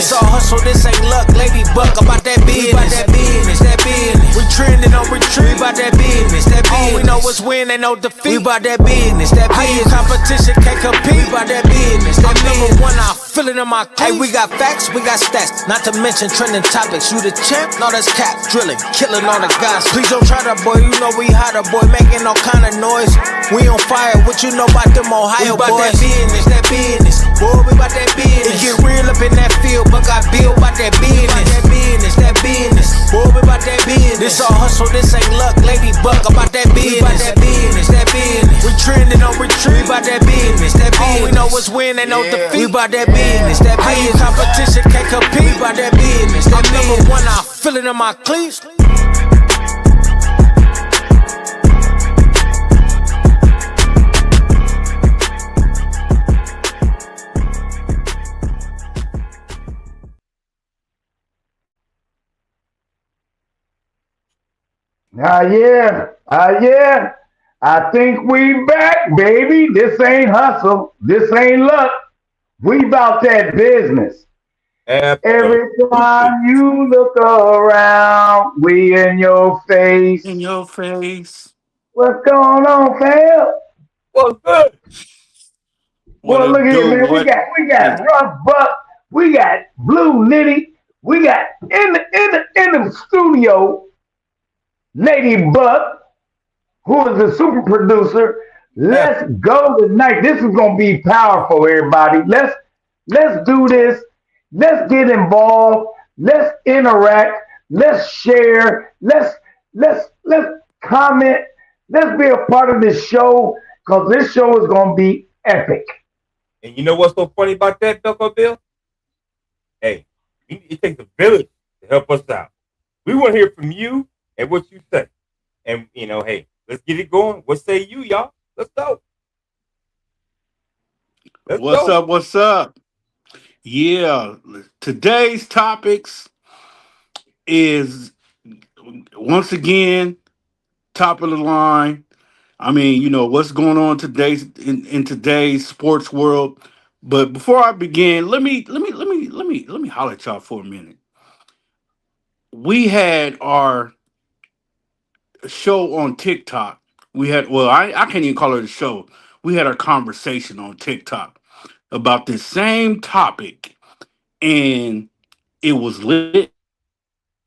This all hustle, this ain't luck. Lady buck about that business. We about that business, that business. We trending on retreat. We about that business, that business. All we know is win, ain't no defeat. We about that business, that business. Competition can't compete. We about that business, that business. Number one, I feel it in my cleats. Hey, we got facts, we got stats. Not to mention trending topics. You the champ? No, that's cap. Drilling, killing all the guys. Please don't try that, boy. You know we hotter, boy. Making all kind of noise. We on fire. What you know about them Ohio boys? We about that business, that business. Boy, we about that business. It get real up in that field, but I build about that business. That business, that business. Boy, we about that business. This all hustle, this ain't luck. Lady buck about that business. We about that business, that business. We trending on retreat. We about that business, that business. All we know is win, ain't no defeat. We about that business, that business. Competition can't compete. We about that business, that business. Number one, I feel it in my cleats. Yeah. I think we back, baby. This ain't hustle. This ain't luck. We about that business. Every time you look around, we in your face. In your face. What's going on, fam? What's good? Well, look at it, man. We got Rough Buck. We got Blue Nitty. We got in the studio, Lady Buck, who is the super producer. Let's go tonight. This is gonna be powerful, everybody. Let's do this. Let's get involved. Let's interact. Let's share. Let's comment. Let's be a part of this show because this show is gonna be epic. And you know what's so funny about that, Ducko Bill? Hey, it takes a village to help us out. We want to hear from you and what you say. And, hey, let's get it going. What say you, y'all? Let's go. What's up? Yeah, today's topics is, once again, top of the line. I mean, what's going on today in today's sports world. But before I begin, let me holler at y'all for a minute. We had our show on TikTok. I can't even call it a show. We had our conversation on TikTok about this same topic, and it was lit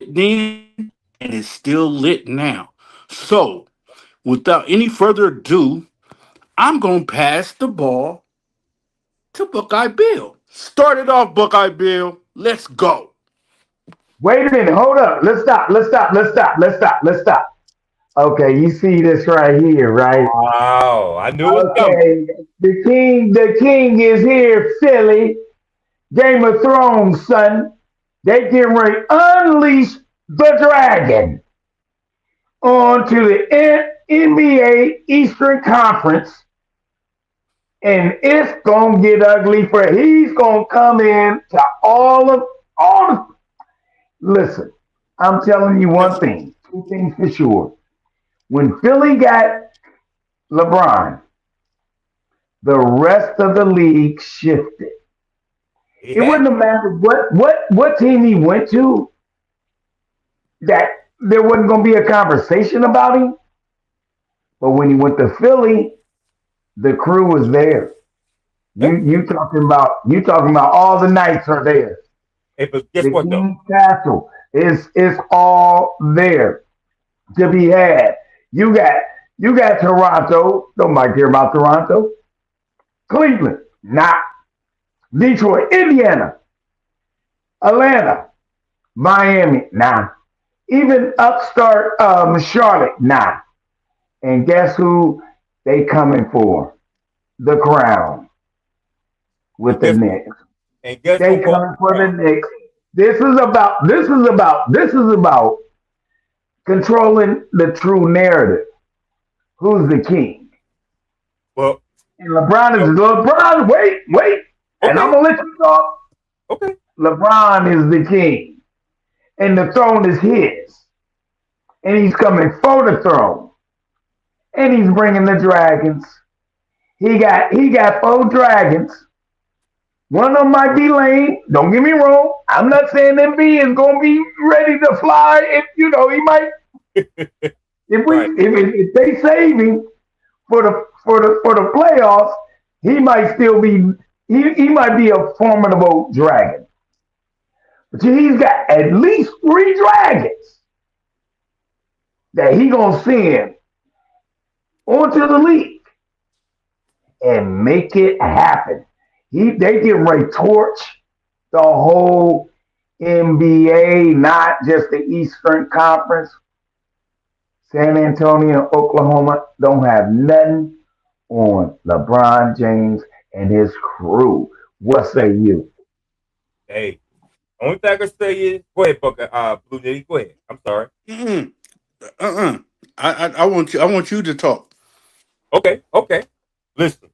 then, and it's still lit now. So, without any further ado, I'm going to pass the ball to Buckeye Bill. Start it off, Buckeye Bill. Let's go. Wait a minute. Hold up. Let's stop. Okay, you see this right here, right? Wow, I knew it was coming. The king is here, Philly. Game of Thrones, son. They getting ready to unleash the dragon onto the NBA Eastern Conference. And it's gonna get ugly he's gonna come in to all of listen, I'm telling you one thing, two things for sure. When Philly got LeBron, the rest of the league shifted. It wouldn't have mattered what team he went to, that there wasn't going to be a conversation about him. But when he went to Philly, the crew was there. You talking about all the Knights are there. Hey, but guess what though? King's Castle is all there to be had. You got Toronto. Nobody care about Toronto. Cleveland, nah. Detroit, Indiana, Atlanta, Miami, nah. Even upstart Charlotte, nah. And guess who they coming for? The crown with the Knicks. And guess they coming for the Knicks. This is about controlling the true narrative. Who's the king? Well, and LeBron. Wait. Okay. And I'm gonna let you talk. Okay. LeBron is the king, and the throne is his, and he's coming for the throne, and he's bringing the dragons. He got 4 dragons One of them might be lame. Don't get me wrong. I'm not saying MB is gonna be ready to fly. If he might. If we Right. if they save him for the playoffs, he might still be. He might be a formidable dragon. But he's got at least three dragons that he gonna send onto the league and make it happen. They get ready to torch the whole NBA, not just the Eastern Conference. San Antonio, Oklahoma don't have nothing on LeBron James and his crew. What say you? Hey, only thing I can say is, go ahead, Buck. Blue Nitty, go ahead. I'm sorry. Mm-mm. Uh-uh. I want you to talk. Okay. Listen,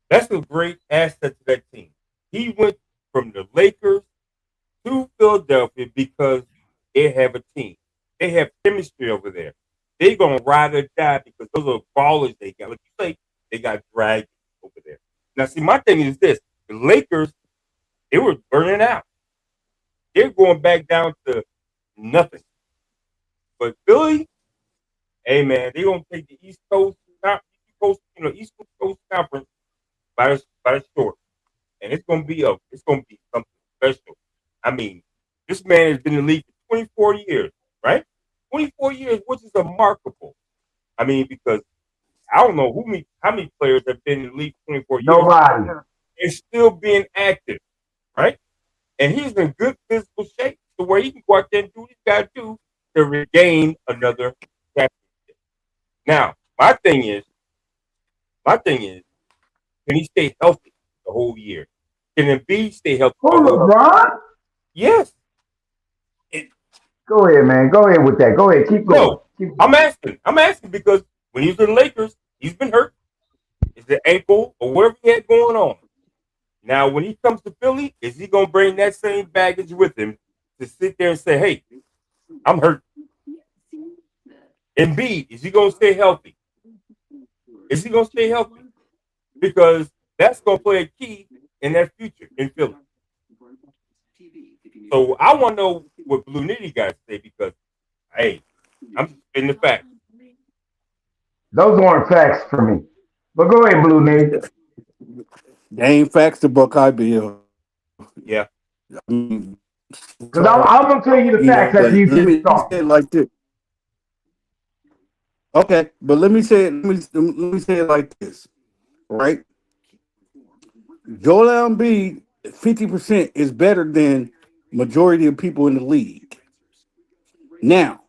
that's a great asset to that team. He went from the Lakers to Philadelphia because they have a team. They have chemistry over there. They're gonna ride or die because those are ballers they got. Like you say, they got dragons over there. Now, see, my thing is this: the Lakers, they were burning out. They're going back down to nothing. But Philly, hey man, they're gonna take the East Coast Conference by the short, and it's gonna be something special. I mean, this man has been in the league for 24 years, right? 24 years, which is remarkable. I mean, because I don't know how many players have been in the league for 24 years Nobody. and still being active, right? And he's in good physical shape to where he can go out there and do what he's got to do to regain another championship. Now, my thing is, can he stay healthy the whole year? Can Embiid stay healthy Who the whole year? LeBron? Yes. Go ahead, man. Go ahead with that. Go ahead. Keep going. No, Keep I'm going. asking. I'm asking because when he was in the Lakers, he's been hurt. Is it ankle or whatever he had going on? Now, when he comes to Philly, is he going to bring that same baggage with him to sit there and say, hey, I'm hurt? Embiid, is he going to stay healthy? Is he going to stay healthy? Because that's going to play a key in that future in Philly. So I want to know what Blue Nitty guys say because, hey, I'm just spitting the facts. Those weren't facts for me. But go ahead, Blue Name. They ain't facts to Buckeye Bill. Yeah. I mean, Because I'm going to tell you the but facts let after you me finish say it talking. like this. Okay, but let me say it. Let me say it like this. Right, Joel Embiid 50% is better than majority of people in the league. Now,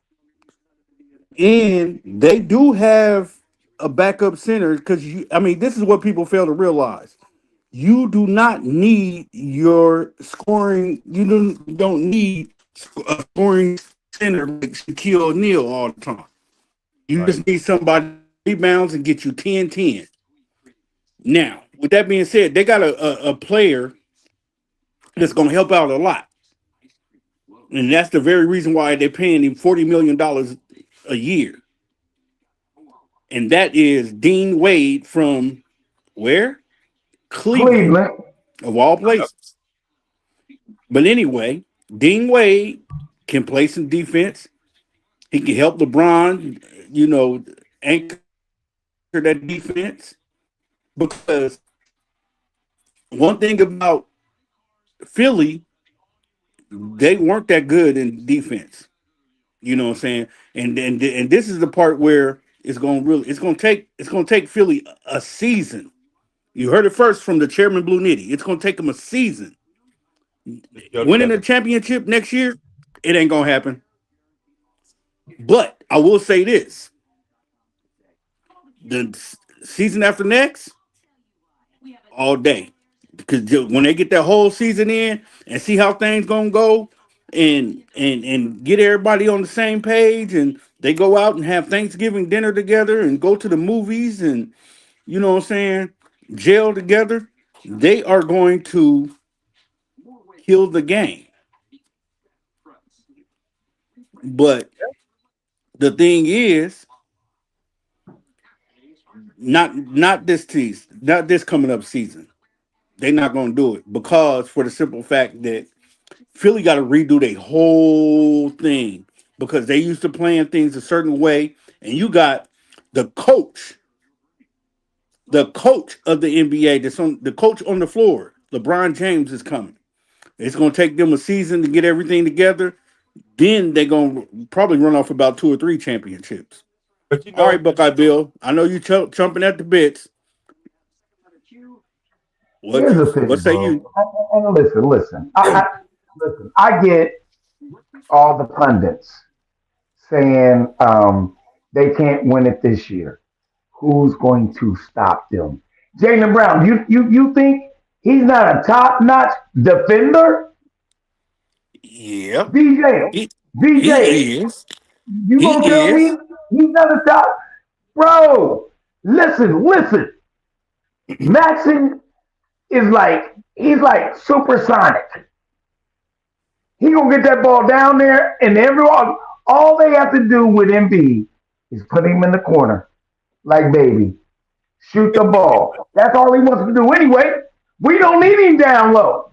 and they do have a backup center because I mean, this is what people fail to realize. You do not need your scoring. You don't need a scoring center like Shaquille O'Neal all the time. You Right. just need somebody to rebounds and get you 10-10. Now, with that being said, they got a player that's going to help out a lot, and that's the very reason why they're paying him $40 million a year, and that is Dean Wade from where? Cleveland, Cleveland. of all Yep. places. But anyway, Dean Wade can play some defense. He can help LeBron, anchor that defense. Because one thing about Philly, they weren't that good in defense. You know what I'm saying? And this is the part where it's gonna take Philly a season. You heard it first from the chairman Blue Nitty. It's gonna take them a season. To gel Winning a together. championship next year, it ain't gonna happen. But I will say this: the season after next, all day, because when they get that whole season in and see how things gonna go, and get everybody on the same page, and they go out and have Thanksgiving dinner together and go to the movies, and you know what I'm saying, jail together, they are going to kill the game. But the thing is, not this season, not this coming up season. They're not going to do it because for the simple fact that Philly got to redo their whole thing because they used to playing things a certain way, and you got the coach of the NBA, the coach on the floor. LeBron James is coming. It's going to take them a season to get everything together. Then they're going to probably run off about 2 or 3 championships. But you All know, right, Buckeye Bill. I know you chomping at the bits. Here's the thing, What say bro. you? And listen. Listen. I get all the pundits saying they can't win it this year. Who's going to stop them? Jaylen Brown, you think he's not a top notch defender? Yeah, DJ, he, DJ, he is. you gonna He tell me is. he's not a top? Bro, listen. Maxon is like he's like supersonic. He gonna get that ball down there, and everyone, all they have to do with Embiid is put him in the corner, like baby, shoot the ball. That's all he wants to do anyway. We don't need him down low.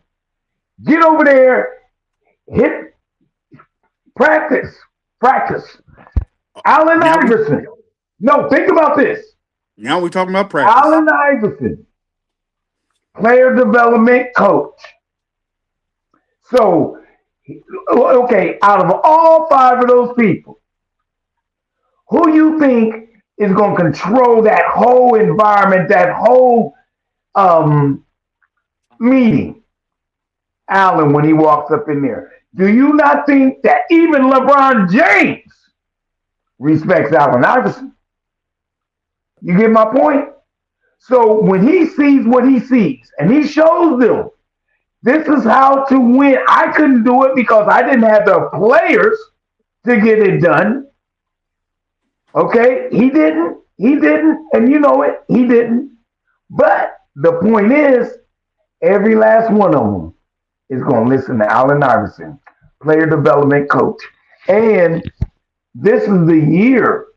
Get over there, hit, practice. Allen Now we Iverson. No, think about this. now we talking about practice. Allen Iverson, player development coach. So, okay, out of all 5 of those people, who you think is going to control that whole environment, that whole meeting? Allen, when he walks up in there. Do you not think that even LeBron James respects Allen Iverson? You get my point? So when he sees what he sees and he shows them this is how to win. I couldn't do it because I didn't have the players to get it done. Okay? He didn't. And you know it. He didn't. But the point is, every last one of them is going to listen to Allen Iverson, player development coach. And this is the year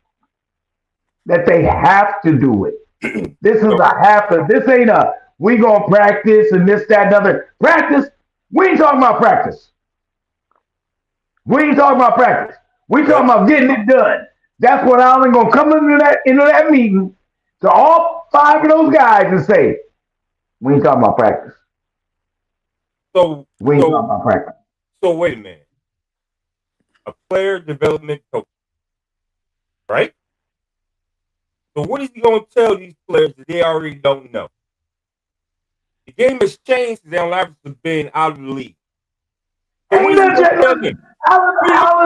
that they have to do it. This is a have to. This ain't a we gonna practice and this, that, and other. Practice? We ain't talking about practice. We ain't talking about practice. We talking about getting it done. That's what Allen gonna come into that meeting to all 5 of those guys and say, we ain't talking about practice. We ain't talking about practice. So wait a minute. A player development coach, right? So what is he going to tell these players that they already don't know? The game has changed since Allen Iverson been out of the league. So Allen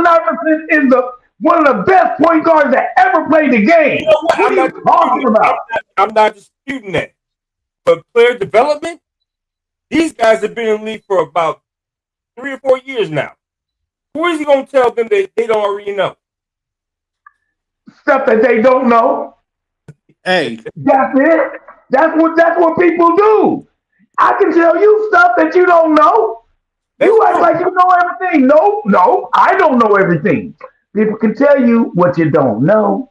Iverson is one of the best point guards that ever played the game. You know what? What are you talking about? I'm not disputing that. But player development, these guys have been in the league for about 3 or 4 years now. Who is he going to tell them that they don't already know? Stuff that they don't know. Hey, that's it. That's what people do. I can tell you stuff that you don't know. You act like you know everything. No, I don't know everything. People can tell you what you don't know.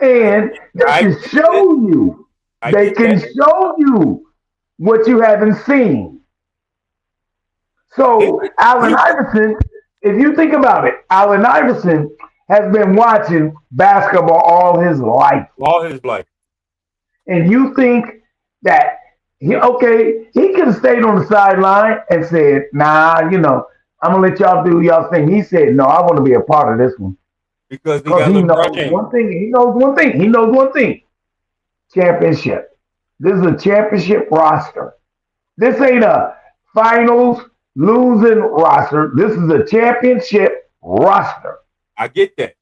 And they can show you. They can show you what you haven't seen. So Allen Iverson, if you think about it, Allen Iverson has been watching basketball all his life. And you think that he could have stayed on the sideline and said, nah, I'm gonna let y'all do y'all thing. He said, no, I want to be a part of this one. Because he knows one thing. He knows one thing. Championship. This is a championship roster. This ain't a finals losing roster. This is a championship roster. I get that.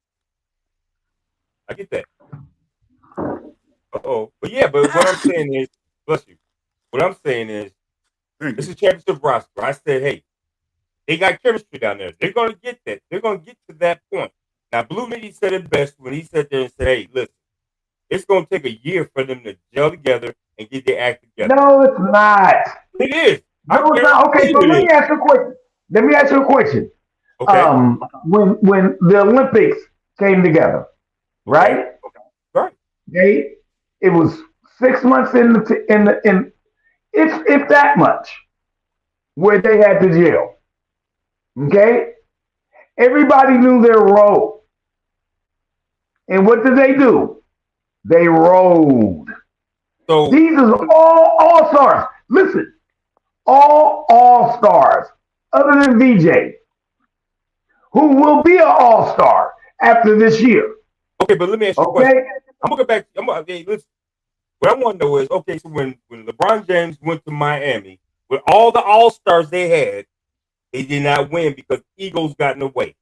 But what I'm saying is, bless you. What I'm saying is, this is a championship roster. I said, hey, they got chemistry down there. They're going to get that. They're going to get to that point. Now, Blue Nitty said it best when he sat there and said, hey, listen, it's going to take a year for them to gel together and get their act together. No, it's not. It is. No, it's not. Okay, so let me ask you a question. Okay. When the Olympics came together, right? Right. It was 6 months in If that much, where they had to jail. Okay? Everybody knew their role. And what did they do? They rolled. So These are all stars. Listen, all stars, other than VJ, who will be an all star after this year. okay, but let me ask you a Okay? question. I'm gonna go back. Okay, listen. What I want to know is, okay, so when LeBron James went to Miami with all the all stars they had, they did not win because Eagles got in the way.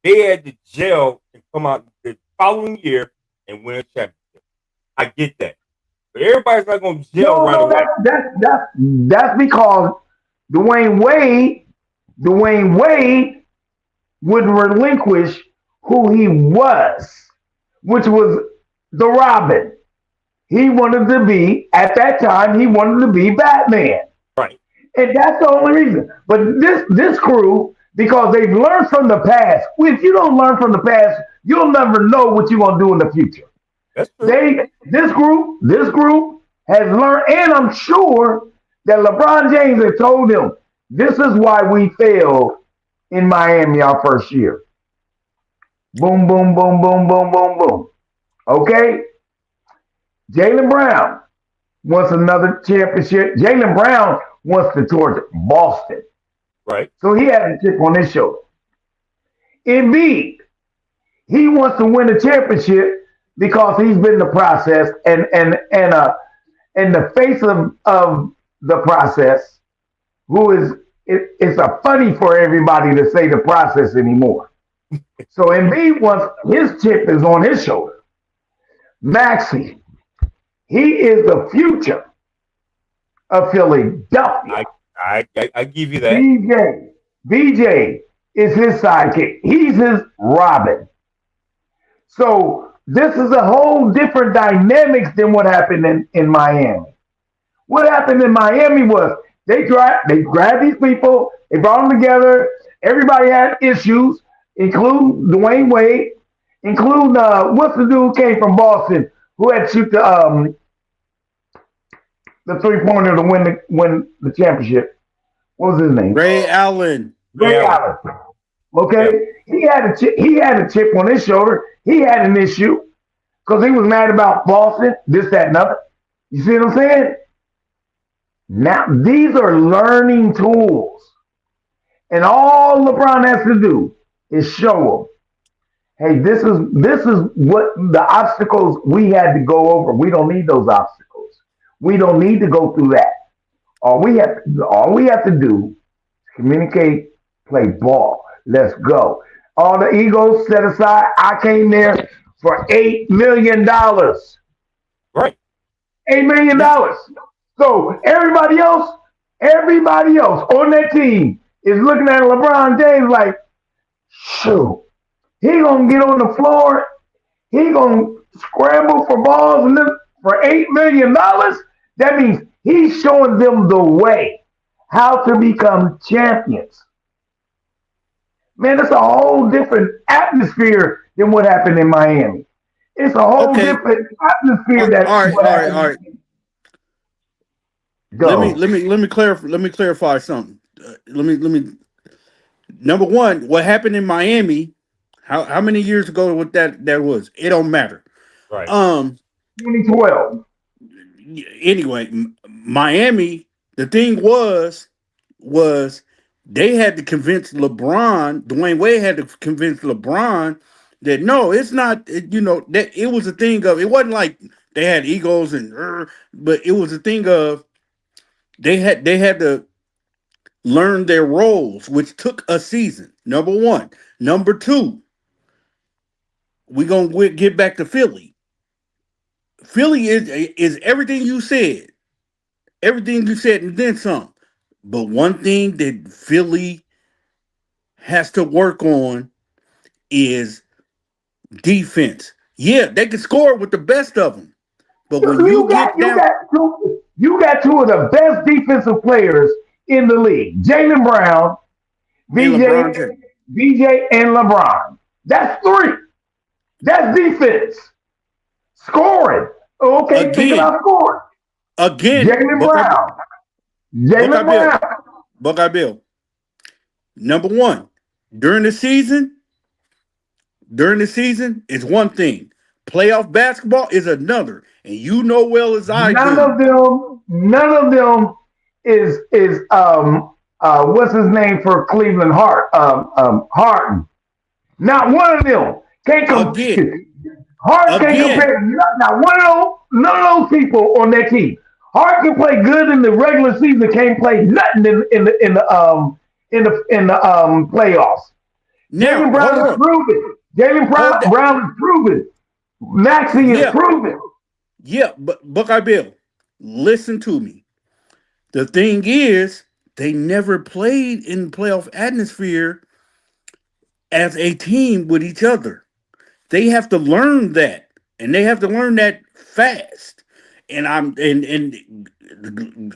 They had to jail and come out the following year and win a championship. I get that, but everybody's not going to jail right No, away. that's because Dwayne Wade, Dwayne Wade would relinquish who he was, which was the Robin. He wanted to be, at that time, he wanted to be Batman. Right. And that's the only reason. But this crew, because they've learned from the past, if you don't learn from the past, you'll never know what you're gonna do in the future. That's true. This group has learned, and I'm sure that LeBron James has told them, this is why we failed in Miami our first year. Boom, boom, boom, boom, boom, boom, boom. Okay? Jaylen Brown wants another championship. Jaylen Brown wants to towards Boston. Right. So he has a chip on his shoulder. Embiid, he wants to win a championship because he's been in the process and the face of the process, who is it's a funny for everybody to say the process anymore. So Embiid wants his chip is on his shoulder. Maxey, he is the future of Philadelphia. I give you that. BJ is his sidekick. He's his Robin. So this is a whole different dynamics than what happened in Miami. What happened in Miami was they grabbed these people, they brought them together. Everybody had issues, including Dwayne Wade, including what's the dude who came from Boston who had to shoot the 3-pointer to win the championship. What was his name? Ray Allen. Ray Allen. Okay, yeah. He had a chip on his shoulder. He had an issue because he was mad about Boston, this, that, and other. You see what I'm saying? Now these are learning tools, and all LeBron has to do is show them, hey, this is what the obstacles we had to go over. We don't need those obstacles. We don't need to go through that. All we have to do is communicate, play ball. Let's go. All the egos set aside. I came there for $8 million. Right. $8 million. So everybody else on that team is looking at LeBron James like, shoot, he gonna get on the floor, he gonna scramble for balls and for $8 million. That means he's showing them the way how to become champions. Man, it's a whole different atmosphere than what happened in Miami. It's a whole different atmosphere. All right. Go. Let me clarify something. Let me. Number one, what happened in Miami? How many years ago what that was? It don't matter. Right. 2012. Anyway, Miami. The thing was they had to convince LeBron. Dwayne Wade had to convince LeBron that no, it's not. That it was a thing of. It wasn't like they had egos but it was a thing of. They had to learn their roles, which took a season. Number one. Number two, we're gonna get back to Philly. Philly is everything you said. Everything you said and then some. But one thing that Philly has to work on is defense. Yeah, they can score with the best of them. But when you got two of the best defensive players in the league. Jaylen Brown, BJ, and LeBron. That's three. That's defense. Scoring. Okay, think about scoring. Again. Jaylen Brown. Jalen Bill. Brown. Buckeye Bill. Number one, during the season, is one thing. Playoff basketball is another. And you know well as I do. None of them is what's his name for Cleveland Harden. Not one of them can't Again, compare. Hart can't again. compare. Not one of those, none of those people on that team. Hart can play good in the regular season, can't play nothing in the playoffs. Now, Jalen Brown hold is on. proven. Hold that. Brown is proven. Maxie is Yeah, proven. yeah, but Buckeye Bill, listen to me. The thing is, they never played in playoff atmosphere as a team with each other. They have to learn that, and they have to learn that fast. And No,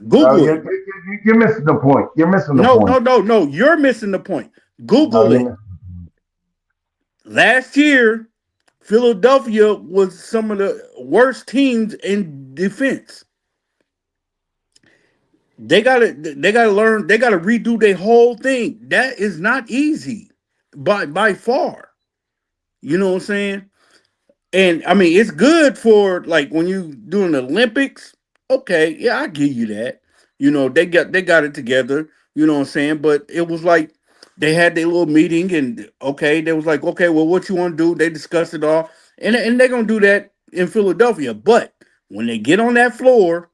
Google it. you're missing the point. You're missing the No, no, point. no, no. You're missing the point. No, Google you're it. missing. Last year, Philadelphia was some of the worst teams in defense. They gotta learn, they gotta redo their whole thing. That is not easy by far. You know what I'm saying? And I mean, it's good for like when you doing the Olympics. Okay, yeah, I give you that. You know, they got it together. You know what I'm saying? But it was like they had their little meeting, and okay, they was like, okay, well, what you want to do? They discussed it all, and they're gonna do that in Philadelphia. But when they get on that floor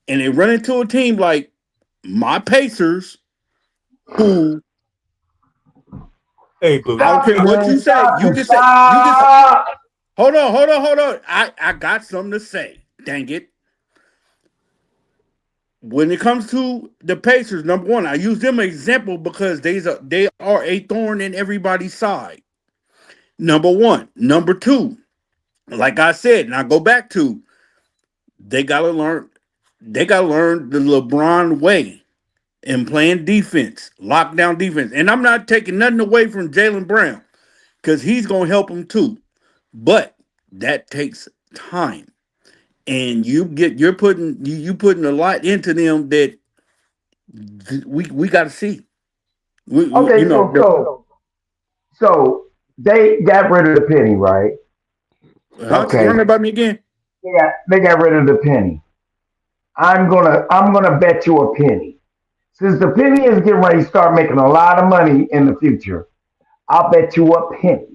and they run into a team like my Pacers, who Hey, Blue. I don't Stop care it, what man. you say, Stop you it. can say you can. Stop. Hold on. I got something to say. Dang it. When it comes to the Pacers, number one, I use them as an example because they are a thorn in everybody's side. Number one. Number two, like I said, and I go back to they gotta learn the LeBron way and playing defense, lockdown defense. And I'm not taking nothing away from Jalen Brown because he's gonna help them too. But that takes time. And you're putting a lot into them that we got to see. You Okay, know, so they got rid of the penny, right? run Okay, that by me again. they got rid of the penny. I'm gonna bet you a penny. Since the penny is getting ready to start making a lot of money in the future, I'll bet you a penny.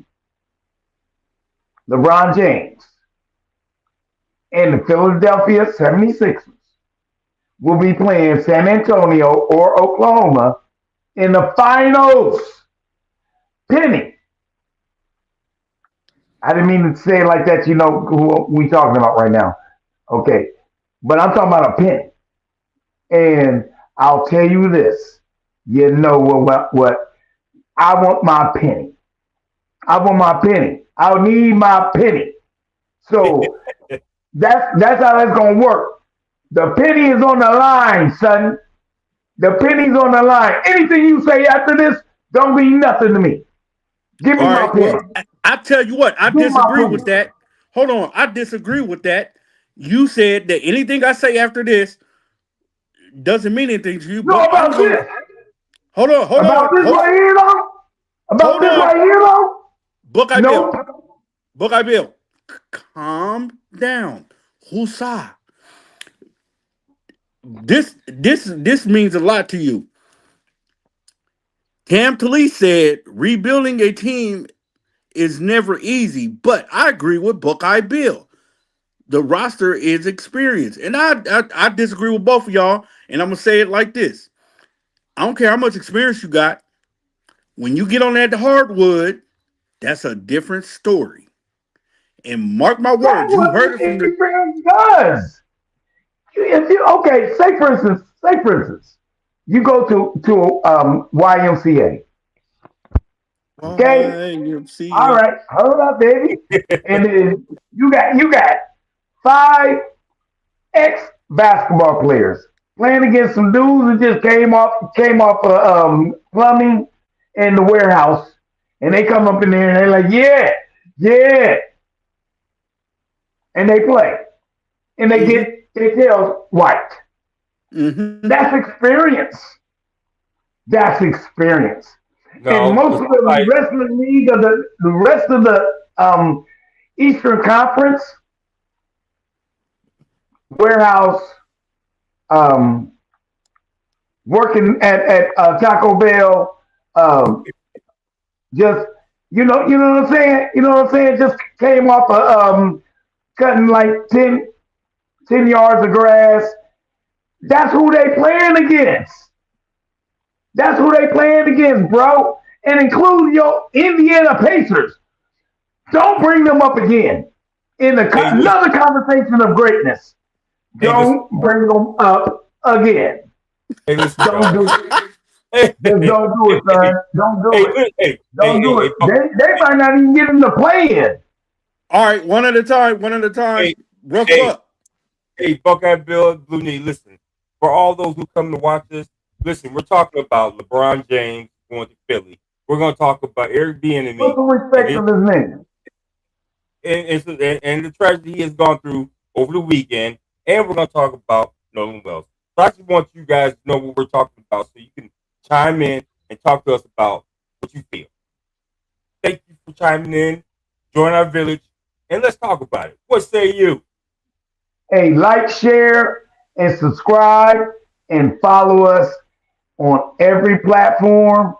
LeBron James and the Philadelphia 76ers will be playing San Antonio or Oklahoma in the finals. Penny. I didn't mean to say it like that. You know who we talking about right now. Okay. But I'm talking about a penny. And I'll tell you this. You know what? I want my penny. I want my penny. I need my penny. So that's how that's gonna work. The penny is on the line, son. The penny's on the line. Anything you say after this don't mean nothing to me. Give me All my right. penny. Well, I tell you what, I Give me my disagree with penny. that. Hold on, I disagree with that. You said that anything I say after this doesn't mean anything to you, No, but I'm about gonna this. hold on, hold About on, this hold on, right here, though. About hold this on. right here, though. Buckeye Bill, Nope. Buckeye Bill, calm down. Husa. This means a lot to you. Cam Talese said rebuilding a team is never easy, but I agree with Buckeye Bill. The roster is experienced, and I disagree with both of y'all. And I'm gonna say it like this: I don't care how much experience you got. When you get on that hardwood, that's a different story. And mark my That's words, you what heard it from the. experience does. If you okay, say for instance, you go to YMCA. Okay, all YMCA. right, hold up, baby, and then you got five ex basketball players playing against some dudes who just came off plumbing in the warehouse, and they come up in there and they're like, yeah, and they play and they get their tails wiped. Mm-hmm. That's experience. That's experience. And No, most of the rest of the league of the rest of the Eastern Conference warehouse um, working at Taco Bell, um, just you know what I'm saying. You know what I'm saying. Just came off of cutting like 10 yards of grass. That's who they playing against. That's who they playing against, bro. And include your Indiana Pacers. Don't bring them up again in another conversation of greatness. listen, Don't bring them up again. hey, listen, Don't y'all. do it. Hey, Just hey, don't do it, hey, son. Don't do it. hey, Don't do it. Buck, They might not even get in the play in. All right, one at a time. One at a time. hey, Rough hey, up. hey, Buckeye Bill, Blue Knee, listen. For all those who come to watch this, listen, we're talking about LeBron James going to Philly. We're going to talk about Eric Put Bieniemy some and respect his, on his name. and the tragedy he has gone through over the weekend. And we're going to talk about Nolan Wells. So I just want you guys to know what we're talking about so you can chime in and talk to us about what you feel. Thank you for chiming in. Join our village and let's talk about it. What say you? Hey, like, share, and subscribe, and follow us on every platform.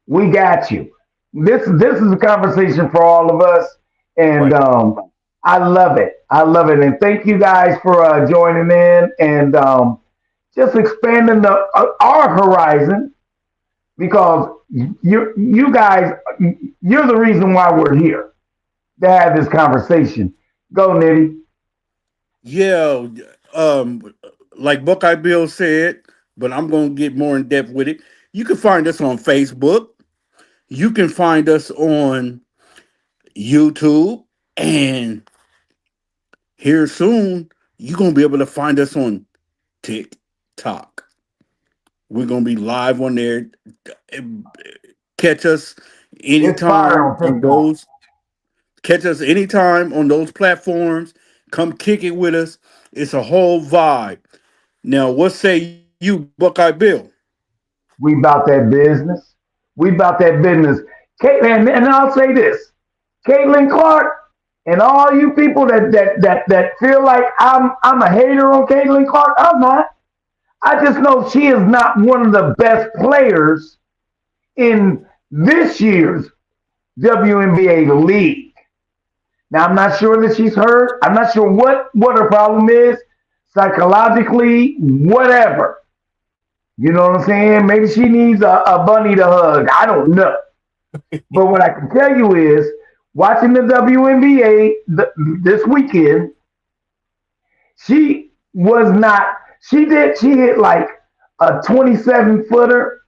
We got you. This is a conversation for all of us, and Right. I love it. I love it, and thank you guys for joining in and just expanding our horizon because you guys you're the reason why we're here to have this conversation. Go, Nitty. Yeah, um, like Buckeye Bill said, but I'm gonna get more in depth with it. You can find us on Facebook. You can find us on YouTube, and here soon you're gonna be able to find us on TikTok. We're gonna be live on there. Catch us It's fire anytime on on TikTok. those. Catch us anytime on those platforms. Come kick it with us. It's a whole vibe. Now, what say you, Buckeye Bill? We about that business. We about that business. And I'll say this. Caitlin Clark and all you people that feel like I'm a hater on Caitlin Clark, I'm not. I just know she is not one of the best players in this year's WNBA league. Now I'm not sure that she's hurt. I'm not sure what her problem is psychologically, whatever. You know what I'm saying? Maybe she needs a bunny to hug. I don't know. But what I can tell you is, watching the WNBA this weekend, she was not. She hit like a 27 footer.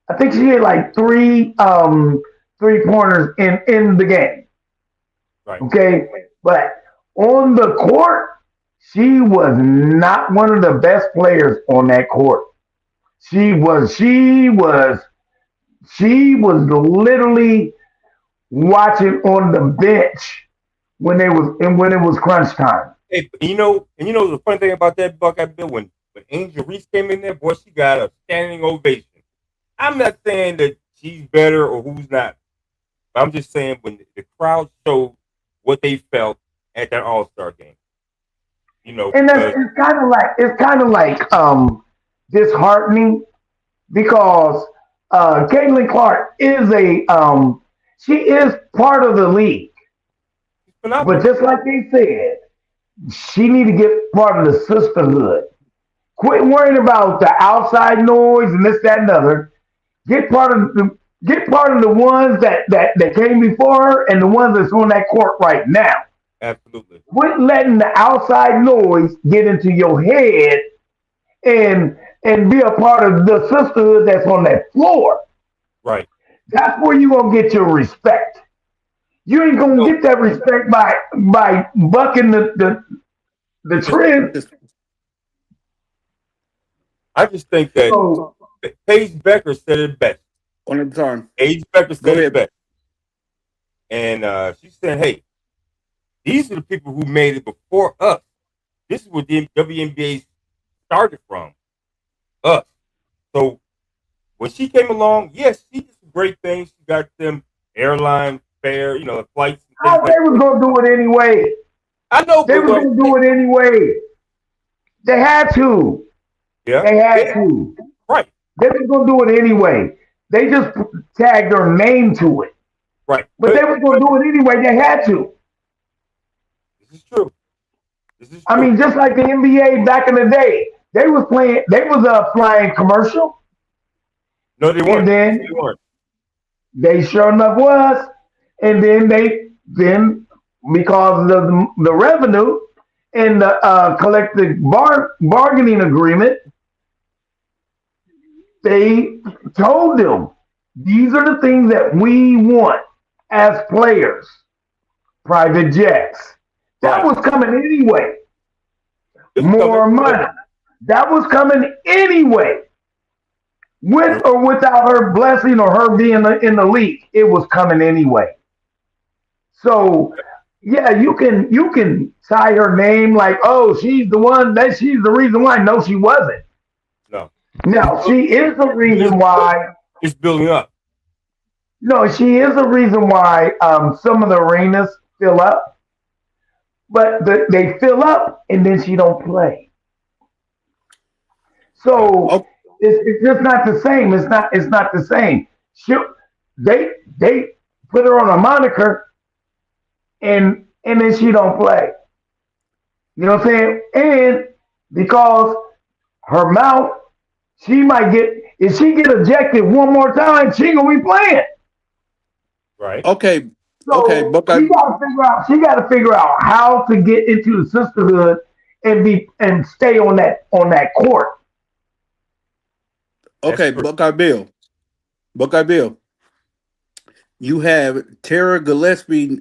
I think she hit like three pointers in the game. Right. Okay, but on the court, she was not one of the best players on that court. She was literally watching on the bench when it was crunch time. Hey, and you know the funny thing about that Buckeye Bill when Angel Reese came in there, boy, she got a standing ovation. I'm not saying that she's better or who's not. But I'm just saying when the crowd showed what they felt at that All Star game, And that's because it's kind of like disheartening because Caitlin Clark is she is part of the league, it's but phenomenal. just like they said, she need to get part of the sisterhood. Quit worrying about the outside noise and this, that, and other. Get part of the ones that came before her and the ones that's on that court right now. Absolutely. Quit letting the outside noise get into your head and be a part of the sisterhood that's on that floor. Right. That's where you're gonna get your respect. You ain't gonna So get that respect by bucking the just trend. I just think that So Paige Becker said it best. One at a time. Paige Becker Go said it ahead. best. And she said, hey, these are the people who made it before us. This is what the WNBA started from us. So when she came along, yes, she did some great things. She got them airline fare, flights and things How like they was that. gonna do it anyway? I know, They but was gonna do it anyway. They had to. yeah, They had to. right, They was gonna do it anyway. They just tagged their name to it. right. But they was gonna do it anyway. They had to. This is true. This is I true. mean, just like the NBA back in the day, they was playing. They was flying commercial, No, they and weren't. then They weren't. they sure enough was, and then then because of the revenue and the collective bargaining agreement, they told them these are the things that we want as players. Private jets. That Right. was coming anyway. It's coming. More money. That was coming anyway. With You're or without her blessing or her being in the league, it was coming anyway. So yeah, you can tie her name like, oh, she's the one that she's the reason why. No, she wasn't. no. It's Now she is the reason why. it's building up. No, she is the reason why some of the arenas fill up, but they fill up and then she don't play. Yeah. So it's just not the same. It's not the same. She they put her on a moniker and then she don't play. You know what I'm saying? And because her mouth, she might get if she get ejected one more time, she gonna be playing. Right. Okay, okay, So Buckeye. she gotta figure out how to get into the sisterhood and stay on that court. That's Okay, true. Buckeye Bill. Buckeye Bill. You have Tara Gillespie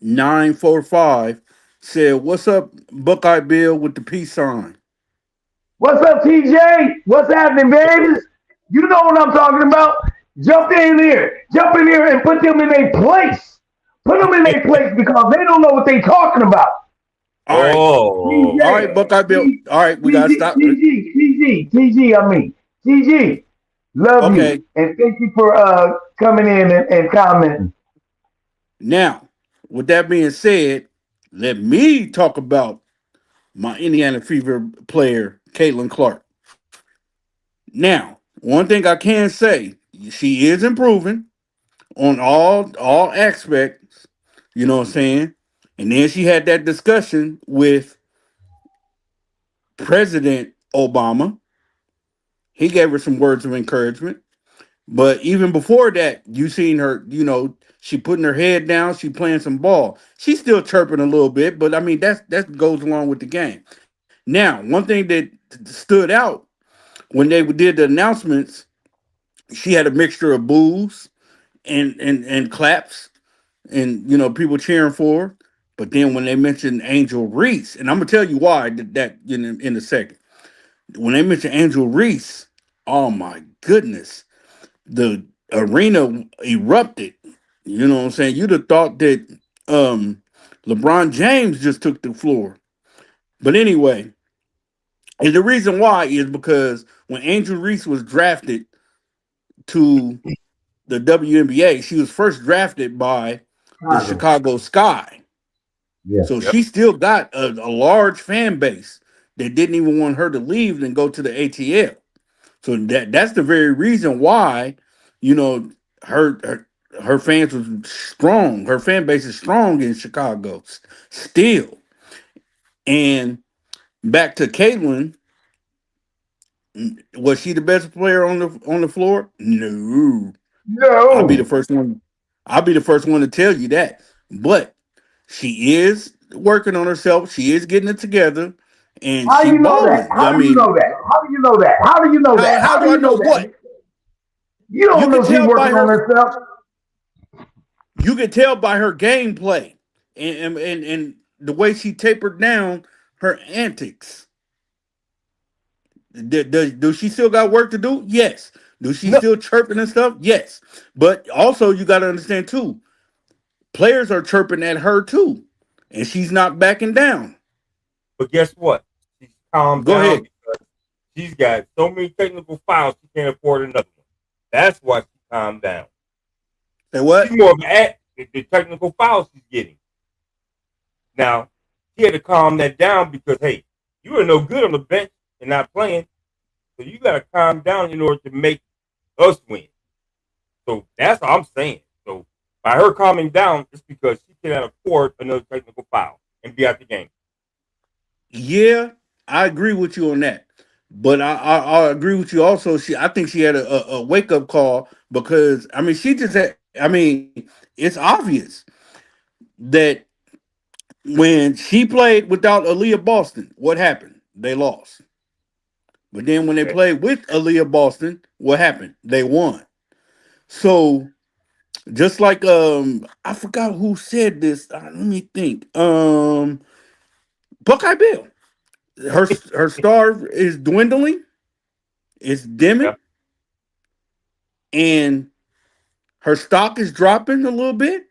945 said, "What's up, Buckeye Bill with the peace sign?" What's up, TJ? What's happening, babies? You know what I'm talking about. Jump in here, and put them in their place. Put them in their place because they don't know what they talking about. All right, TJ, Oh, all right, Buckeye Bill. T- All right, we gotta TG, stop. TG, TG, TG. I mean, TG. Love you Okay, and thank you for coming in and commenting. now with that being said, let me talk about my Indiana Fever player, Caitlin Clark. Now, one thing I can say, she is improving on all aspects. You know what I'm saying? And then she had that discussion with President Obama. He gave her some words of encouragement. But even before that, you seen her, she putting her head down, she playing some ball. She's still chirping a little bit, but I mean that goes along with the game. Now, one thing that stood out when they did the announcements, she had a mixture of boos and claps and people cheering for her. But then when they mentioned Angel Reese, and I'm gonna tell you why that in a second. When they mentioned Angel Reese, oh my goodness, the arena erupted. You know what I'm saying? You'd have thought that um LeBron James just took the floor. But anyway, and the reason why is because when Angel Reese was drafted to the WNBA, she was first drafted by the Chicago. Chicago Sky. Yeah. So yep. she still got a large fan base that didn't even want her to leave and go to the ATL. So that's the very reason why, you know, her her, her fans was strong. Her fan base is strong in Chicago still. And back to Caitlin, was she the best player on the floor? No. I'll be the No. first one. I'll be the first one to tell you that. But she is working on herself. She is getting it together, and How she you know that? balling. How I do you mean, know that? How do you know that? How do you know that? how How do do I you know know what? that? You You don't can know she's tell by working on her. herself. You can tell by her gameplay and the way she tapered down her antics. Does she still got work to do? Yes. Do she No, still chirping and stuff? Yes. But also, you got to understand too. Players are chirping at her too, and she's not backing down. but guess what? She's calmed Go down ahead. she's got so many technical fouls she can't afford another one. That's why she calmed down. Say what? She's more of an the technical fouls she's getting. Now, she had to calm that down because, hey, you are no good on the bench and not playing. So you got to calm down in order to make us win. So that's all I'm saying. So by her calming down, it's because she cannot afford another technical foul and be out the game. Yeah, I agree with you on that. But I agree with you also. I think she had a wake up call because I mean she just had. I mean it's obvious that when she played without Aaliyah Boston, what happened? They lost. But then when they played with Aaliyah Boston, what happened? They won. So just like I forgot who said this. Let me think. Buckeye Bill. Her star is dwindling. It's dimming, Yeah. and her stock is dropping a little bit.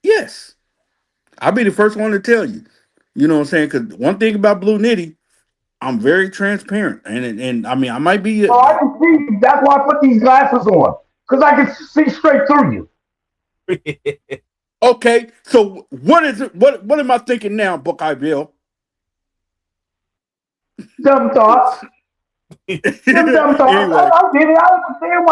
Yes, I'll be the first one to tell you. You know what I'm saying? Because one thing about Blue Nitty, I'm very transparent, and I mean I might be. Oh, I can see you. That's why I put these glasses on. Because I can see straight through you. Okay, so what is it? What am I thinking now, Buckeye Bill? Dumb thoughts. Them dumb thoughts. Anyway, I get it. I understand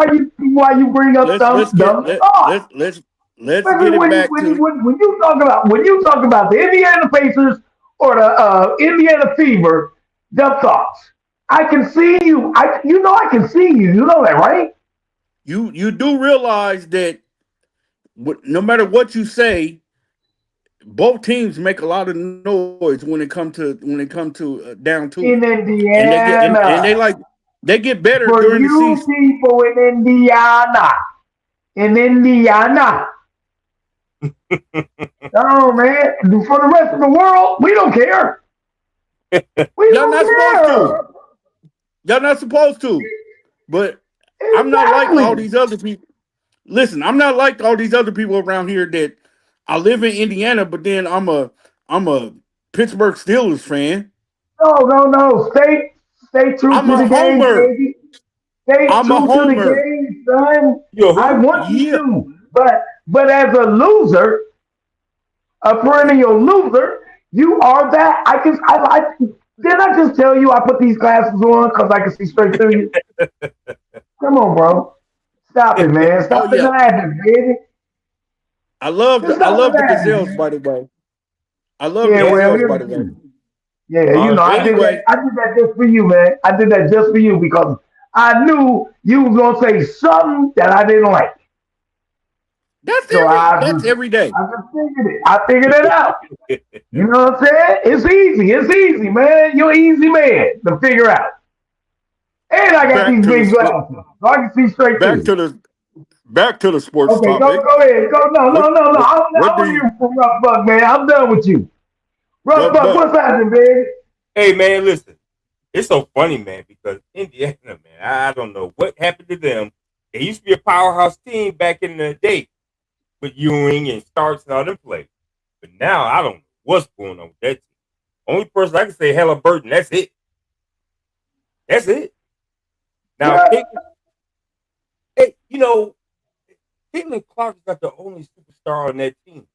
why you bring up let's get dumb thoughts. let's Especially get it back to when you talk about the Indiana Pacers or the Indiana Fever, dumb thoughts. I can see you. I can see you. You know that, right? you. You do realize that no matter what you say, both teams make a lot of noise when it come to down to In it, and they Indiana, like they get better for during the you season. people in Indiana. No, man. For the rest of the world, we don't care. We Y'all don't not supposed care. to. Y'all not supposed to. But I'm not like all Exactly. these other people. Listen, I'm not like all these other people around here that I live in Indiana, but then I'm a Pittsburgh Steelers fan. No. Stay true I'm to a the game, homer. baby. Stay I'm a true to the homer. game, son. Yo, I who? want you Yeah. to, but as a loser, a perennial loser, you are that. Did I just tell you I put these glasses on because I can see straight through you? Come on, bro. Stop it, man. Oh Stop the yeah. madness, baby. I Just love stop the the madness, Gazelles, by man. the way. I love the Yeah, Yeah. well, Gazelles, by here's the the way. thing. Yeah, All right. I did that. Anyway, I did that just for you, man. I did that just for you because I knew you was gonna say something that I didn't like. So that's every day. I just figured it. I figured it out. You know what I'm saying? It's easy. It's easy, man. You're an easy man to figure out. And I got Back these to the big sport. glasses, so I can see straight Back through. to the back to the sports Okay, topic. go ahead. Go. No, What no, no, no. what I don't what do want to you hear from Rough Buck, man. I'm done with you. Rough Buck, but what's happening, baby? Hey, man, listen. It's so funny, man, because Indiana, man, I don't know what happened to them. They used to be a powerhouse team back in the day with Ewing and Starks and all them players. But now I don't know what's going on with that team. Only person I can say Halliburton, that's it. That's it. Now, Yeah. hey, Caitlin Clark is not the only superstar on that team,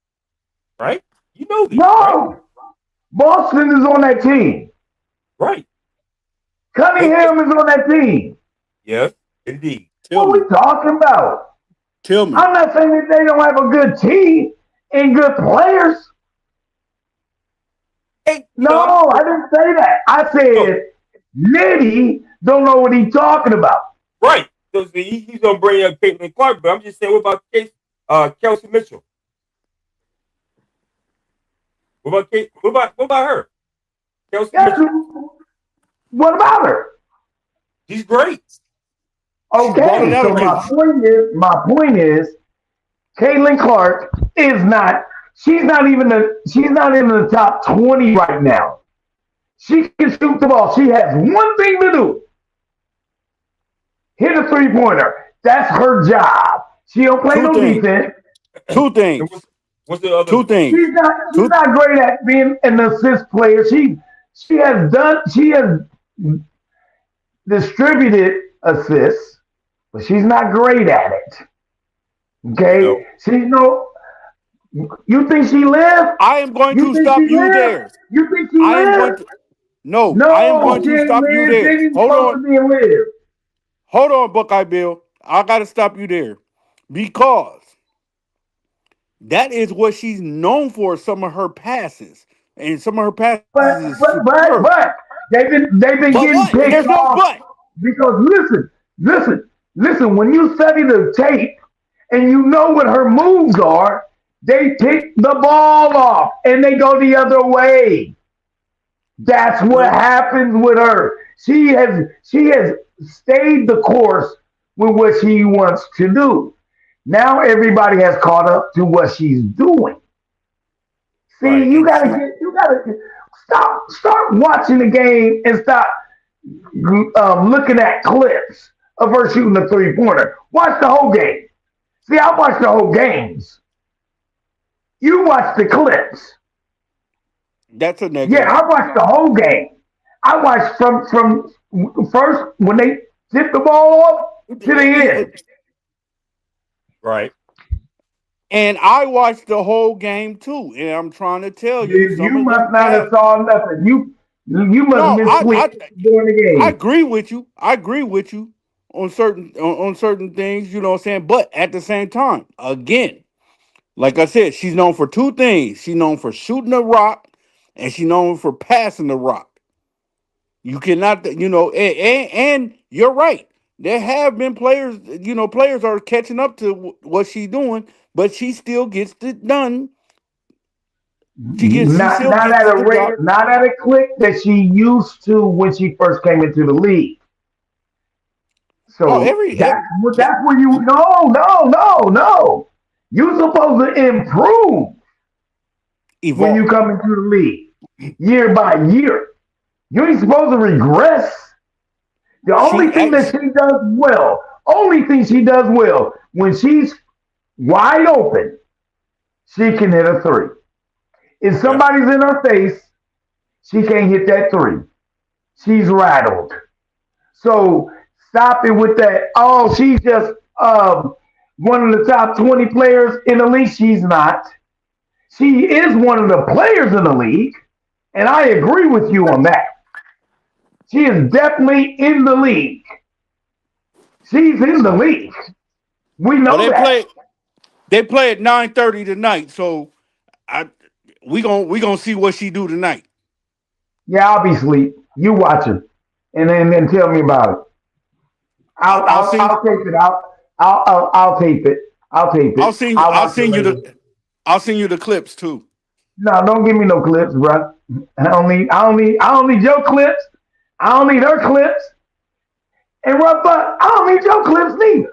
right? You know this, right? No. Boston is on that team. Right. Cunningham is on that team. Yes, indeed. tell What are me. we talking about? Tell me. I'm not saying that they don't have a good team and good players. Hey, No, I didn't say that. I no, said Nitty don't know what he's talking about. right. So he's gonna bring up Caitlin Clark, but I'm just saying, what about Kelsey Mitchell? What about Kate? What about her? Kelsey Yes, Mitchell. what about her? She's great. She's balling Okay, out so of there. my point is, Caitlin Clark is not. She's not in the top 20 right now. She can shoot the ball. She has one thing to do: hit a 3-pointer. That's her job. She don't play Two no things. defense. Two And things. what's the other? Two things. She's Two not great at being an assist player. She has distributed assists, but she's not great at it. No. Okay, she's no. You think she lived? I am going You to think she stop you lived? there. You think she I am going lived? to no. I am No, going she to ain't stop you lived. She there. ain't even Hold supposed on. to be lived. Hold on, Buckeye Bill. I gotta stop you there because that is what she's known for. Some of her passes, and some of her passes But is but but superb. but they've been But getting what? picked There's no off but. because listen. When you study the tape and you know what her moves are, they pick the ball off and they go the other way. That's what Mm, happens with her. She has stayed the course with what she wants to do. Now everybody has caught up to what she's doing. See, Right. and she you gotta start watching the game and stop looking at clips of her shooting the 3-pointer. Watch the whole game. See, I watch the whole games. You watch the clips. that's a Yeah, negative. I watched the whole game. I watched from first when they tip the ball off to the end. Right. And I watched the whole game too. And I'm trying to tell you, some You of them must not have pass. saw nothing. You must have No, been asleep during the I game. agree with you. I agree with you on certain things. You know what I'm saying. But at the same time, again, like I said, she's known for two things. She's known for shooting the rock, and she's known for passing the rock. You cannot, and you're right. There have been players, players are catching up to what she's doing, but she still gets it done. She Not still not gets at to a the rate, job. not at a click that she used to when she first came into the league. Oh, So every that's where you no. You're supposed to improve when you evolve. come into the league year by year. You ain't supposed to regress. The only She thing that acts. she does well, when she's wide open, she can hit a three. If Yeah. somebody's in her face, she can't hit that three. She's rattled. So stop it with that. Oh, she's just one of the top 20 players in the league. She's not. She is one of the players in the league, and I agree with you on that. She is definitely in the league. She's in the league. We Well, know that. they play at 9:30 tonight, so I we gonna see what she do tonight. Yeah, I'll be asleep. You watch her, and then tell me about it. I, I'll send I'll tape it. I'll tape it. I'll tape it. I'll I'll watch it send you later. the clips too. No, don't give me no clips, bro. I don't need your clips. I don't need her clips. And rough up, I don't need your clips neither.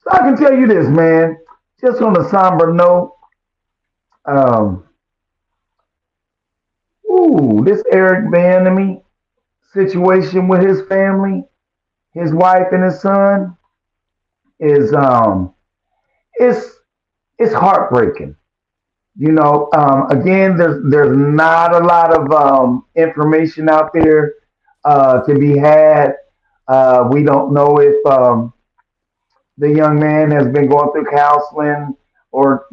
So I can tell you this, man. Just on a somber note, um, this Eric Bieniemy situation with his family, his wife and his son, is it's it's heartbreaking. Again, there's not a lot of information out there to be had. We don't know if the young man has been going through counseling or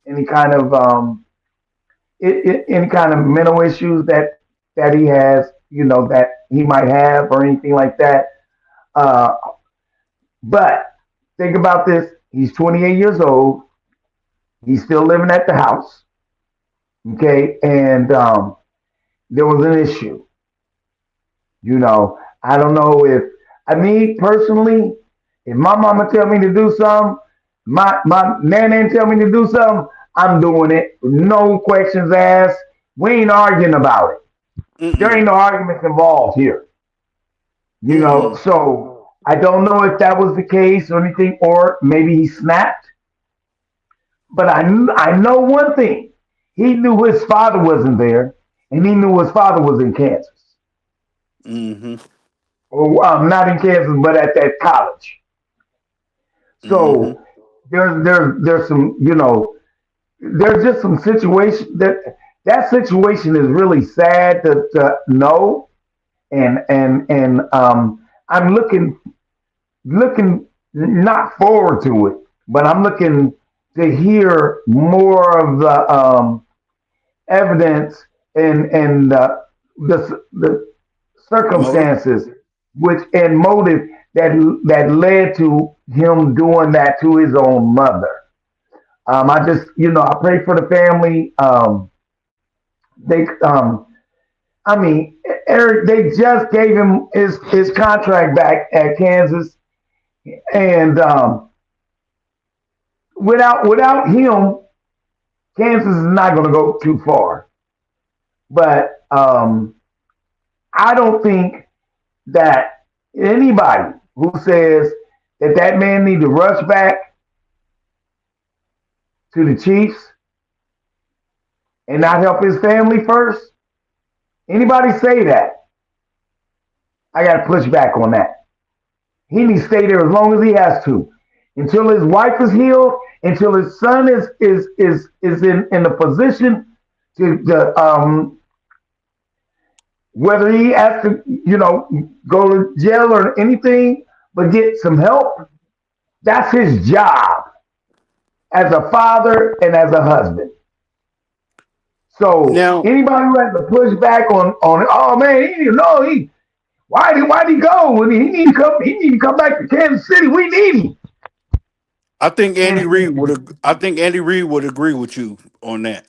any kind of any kind of mental issues that he has, that he might have or anything like that. Uh, but think about this: he's 28 years old. He's still living at the house. Okay, and there was an issue. I don't know if I mean personally, if my mama tell me to do something, my nana tell me to do something, I'm doing it. No questions asked. We ain't arguing about it. There Mm-mm. ain't no arguments involved here. Mm-mm. So I don't know if that was the case or anything, or maybe he snapped. But I know one thing. He knew his father wasn't there, and he knew his father was in Kansas, Mm-hmm. or not in Kansas, but at that college. Mm-hmm. So there's some there's just some situation that situation is really sad to know, and I'm looking not forward to it, but I'm looking to hear more of the evidence and the Motive. circumstances which and motive that led to him doing that to his own mother. I just I pray for the family. They I mean, Eric, they just gave him his contract back at Kansas, and without him, Kansas is not going to go too far. But I don't think that anybody who says that man need to rush back to the Chiefs and not help his family first, anybody say that, I got to push back on that. He needs to stay there as long as he has to, until his wife is healed, until his son is in a position to whether he has to go to jail or anything, but get some help. That's his job as a father and as a husband. So Now, anybody who has to push back on oh man, why did he go? He need to come back to Kansas City. We need him. I think Andy And Reid would. I think Andy Reid would agree with you on that.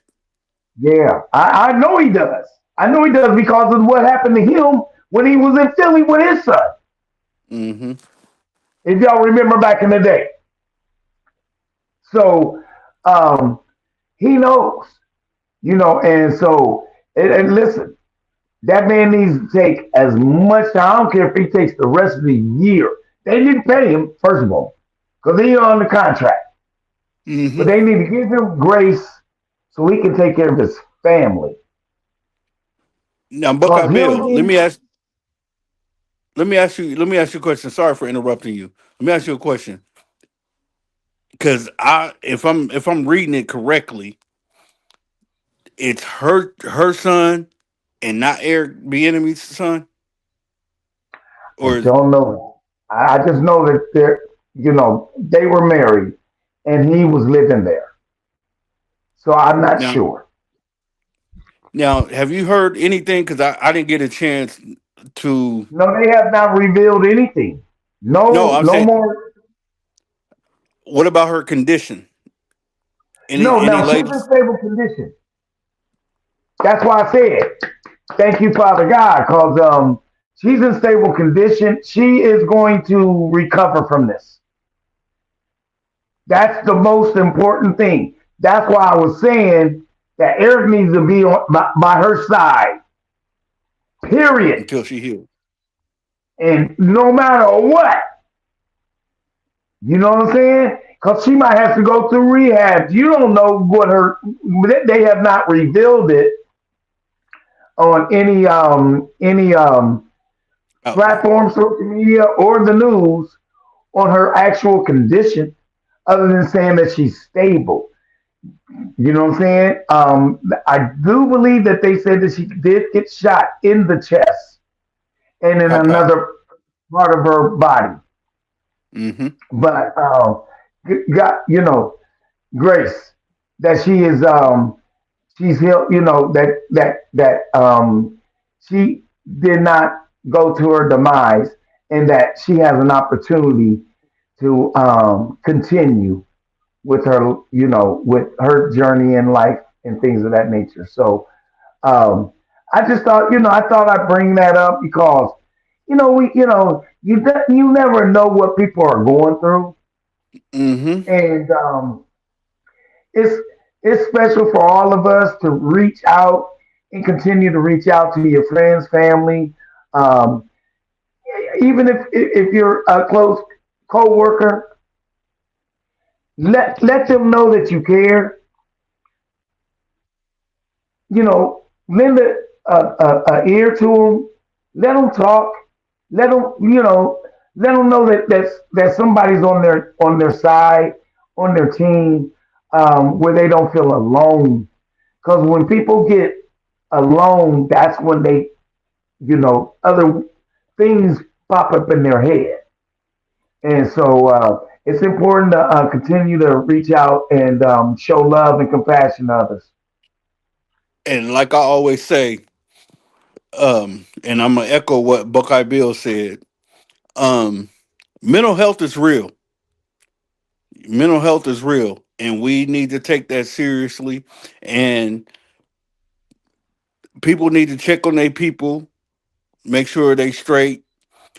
yeah, I know he does. I know he does because of what happened to him when he was in Philly with his son. Hmm. If y'all remember back in the day. So he knows, and so and listen, that man needs to take as much time. I don't care if he takes the rest of the year. They didn't pay him, first of all, because he's on the contract. But Hmm. they need to give him grace so he can take care of his family. Now, Buckeye Because him Bill, being, let me ask you a question. Sorry for interrupting you. Let me ask you a question. Because if I'm reading it correctly, it's her son and not Eric Bieniemy's son, I or don't know. I just know that they were married and he was living there. So I'm not now sure. now have you heard anything? Because I didn't get a chance to. No, they have not revealed anything. No, No, I'm no saying, more. what about her condition? No, Any now she's in latest? stable condition. That's why I said, thank you, Father God, because she's in stable condition. She is going to recover from this. That's the most important thing. That's why I was saying that Eric needs to be by her side, period. Until she healed. And no matter what, you know what I'm saying? Because she might have to go through rehab. You don't know what they have not revealed it on any Outlet. platform, social media, or the news on her actual condition, other than saying that she's stable. You know what I'm saying? I do believe that they said that she did get shot in the chest and in How bad? another part of her body. Hmm. But got grace that she's healed. That she did not go to her demise, and that she has an opportunity to continue with her journey in life and things of that nature. So um, I just thought, I thought I'd bring that up because, you never know what people are going through, Hmm. and it's it's special for all of us to reach out and continue to reach out to your friends, family, um, even if you're a close coworker, let them know that you care. Lend a ear to them. Let them talk. Let them, let them know that somebody's on their side, on their team, where they don't feel alone. Because when people get alone, that's when other things pop up in their head. And so it's important to continue to reach out and show love and compassion to others. And like I always say, and I'm gonna echo what Buckeye Bill said. Um, mental health is real. Mental health is real, and we need to take that seriously. And people need to check on their people, make sure they straight.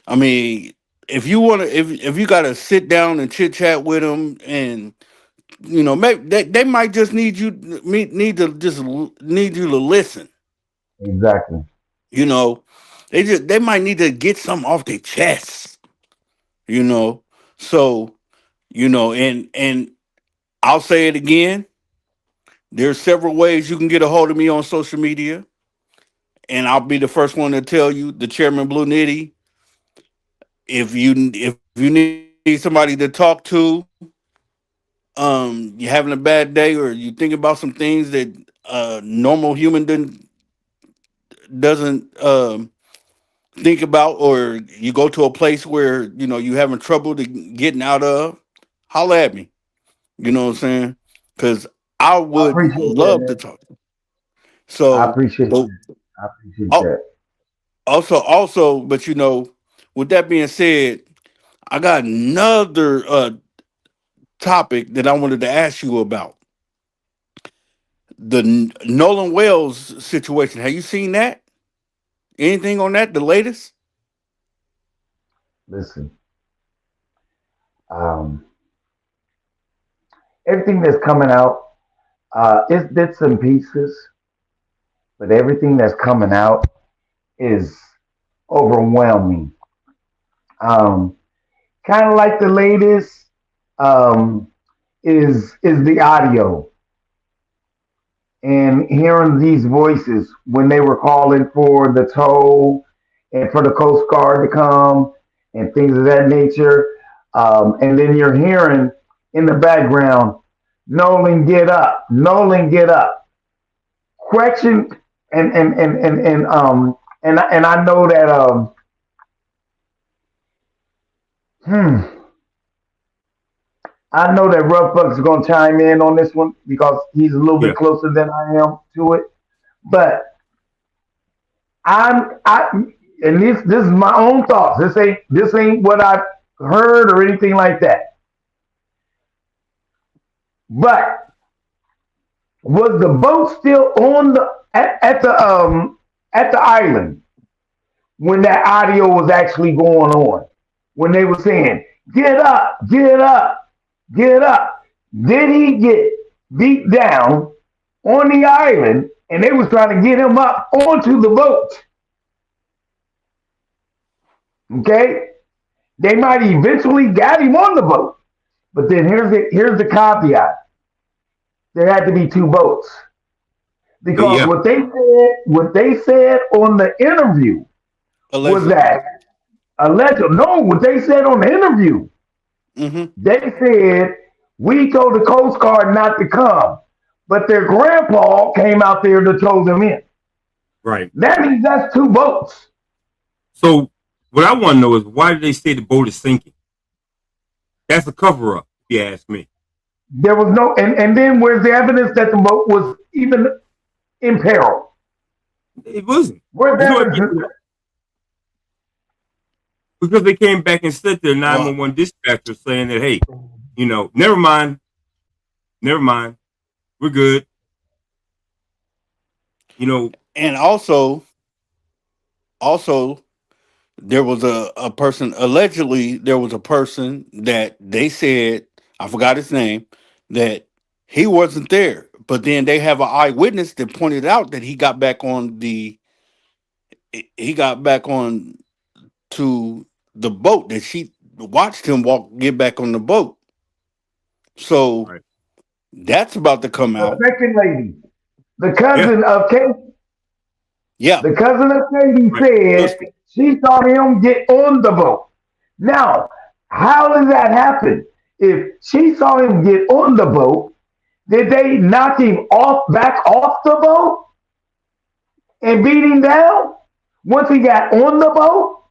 I mean, if you want to, if you got to sit down and chit chat with them, and maybe they might just need you to listen. Exactly. You know, they might need to get something off their chest. You know, so and I'll say it again. There's several ways you can get a hold of me on social media, and I'll be the first one to tell you, the Chairman Blue Nitty. If you need somebody to talk to, you're having a bad day, or you think about some things that normal human doesn't think about, or you go to a place where you having trouble to getting out of, holla at me. You know what I'm saying? Because I I would appreciate that, love to man. talk. I So, appreciate but that. I appreciate al- that. also, but with that being said, I got another topic that I wanted to ask you about, the Nolan Wells situation. Have you seen that? Anything on that? The latest? Listen, um, everything that's coming out, it's bits and pieces, but everything that's coming out is overwhelming. Um, kind of like the latest um, is the audio and hearing these voices when they were calling for the tow and for the Coast Guard to come and things of that nature. And then you're hearing in the background, Nolan, get up, Nolan, get up. Question and I know that hmm, I know that Rough Buck's gonna chime in on this one because he's a little bit Yeah. closer than I am to it. But I and this is my own thoughts. This ain't what I've heard or anything like that. But was the boat still on the at the island when that audio was actually going on? When they were saying, "Get up, get up, get up." Did he get beat down on the island and they was trying to get him up onto the boat? Okay? They might eventually got him on the boat. But then here's the caveat. There had to be two boats. Because Yeah. what they said on the interview was Allegedly. that what they said on the interview, Mm-hmm. they said we told the Coast Guard not to come, but their grandpa came out there to tow them in. Right. That means that's two boats. So what I want to know is why did they say the boat is sinking? That's a cover up, if you ask me. There was no, and then where's the evidence that the boat was even in peril? It wasn't. Where's the You know what? evidence? Because they came back and said to the Well, 911 dispatcher saying that, hey, never mind, we're good. and also there was a person, allegedly there was a person that they said, I forgot his name, that he wasn't there, but then they have an eyewitness that pointed out that he got back on to the boat, that she watched him get back on the boat. So right. that's about to come The out. second lady, the Yeah, cousin of Katie, Yeah. the cousin of Katie right. said she saw him get on the boat. Now, how does that happen? If she saw him get on the boat, did they knock him back off the boat and beat him down? Once he got on the boat,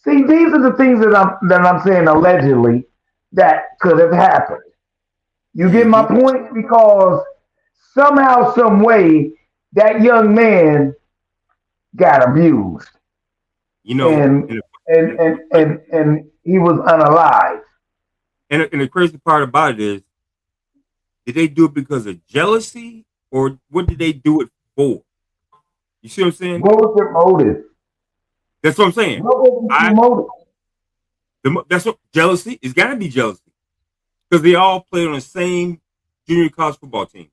see, these are the things that I'm saying allegedly that could have happened. You get my Mm-hmm. point? Because somehow, some way, that young man got abused, You know, and and he was unalive. and the crazy part about it is, did they do it because of jealousy, or what did they do it for? You see what I'm saying? What was their motive? That's what I'm saying. What was the I motive? that's what jealousy. It's got to be jealousy because they all played on the same junior college football team,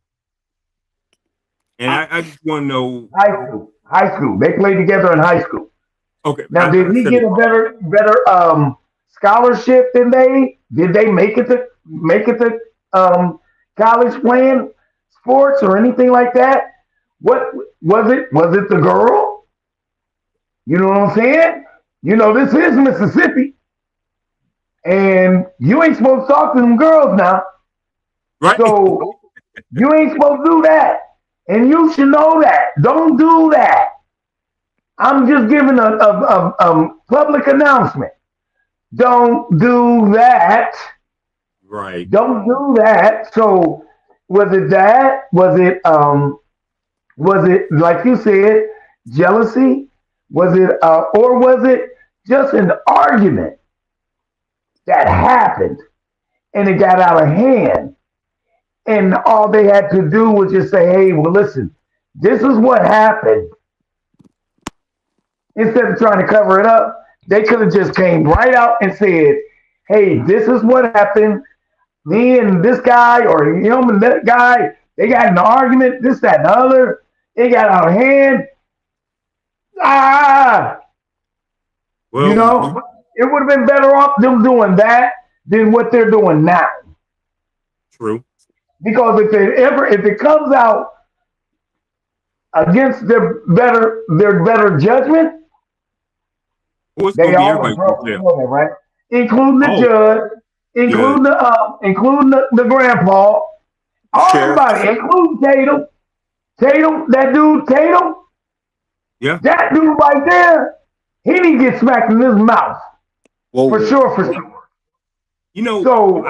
and I, I just want to know. High school. High school. They played together in high school. Okay, Now, did I he said get it a wrong. better scholarship than they? Did they make it to college playing sports or anything like that? What was it? Was it the girl? You know what I'm saying? This is Mississippi, and you ain't supposed to talk to them girls now. Right? So you ain't supposed to do that, and you should know that. Don't do that. I'm just giving a public announcement. Don't do that. Right. Don't do that. So was it that? Was it like you said, jealousy? Was it or was it just an argument that happened and it got out of hand? And all they had to do was just say, hey, well, listen, this is what happened. Instead of trying to cover it up, they could have just came right out and said, hey, this is what happened. Me and this guy or him and that guy, they got in an argument, this, that, and the other. It got out of hand. Ah, you Well, know, it would have been better off them doing that than what they're doing now. true. Because if it comes out against their better judgment, Well, it's they gonna be all everybody going broke to jail. the right? Including the Oh, judge, judge. including the grandpa, Sheriff. everybody, including Tatum. Tatum, that dude Tatum, Yeah. that dude right there, he didn't get smacked in his mouth. For Whoa. sure, for sure. You know, So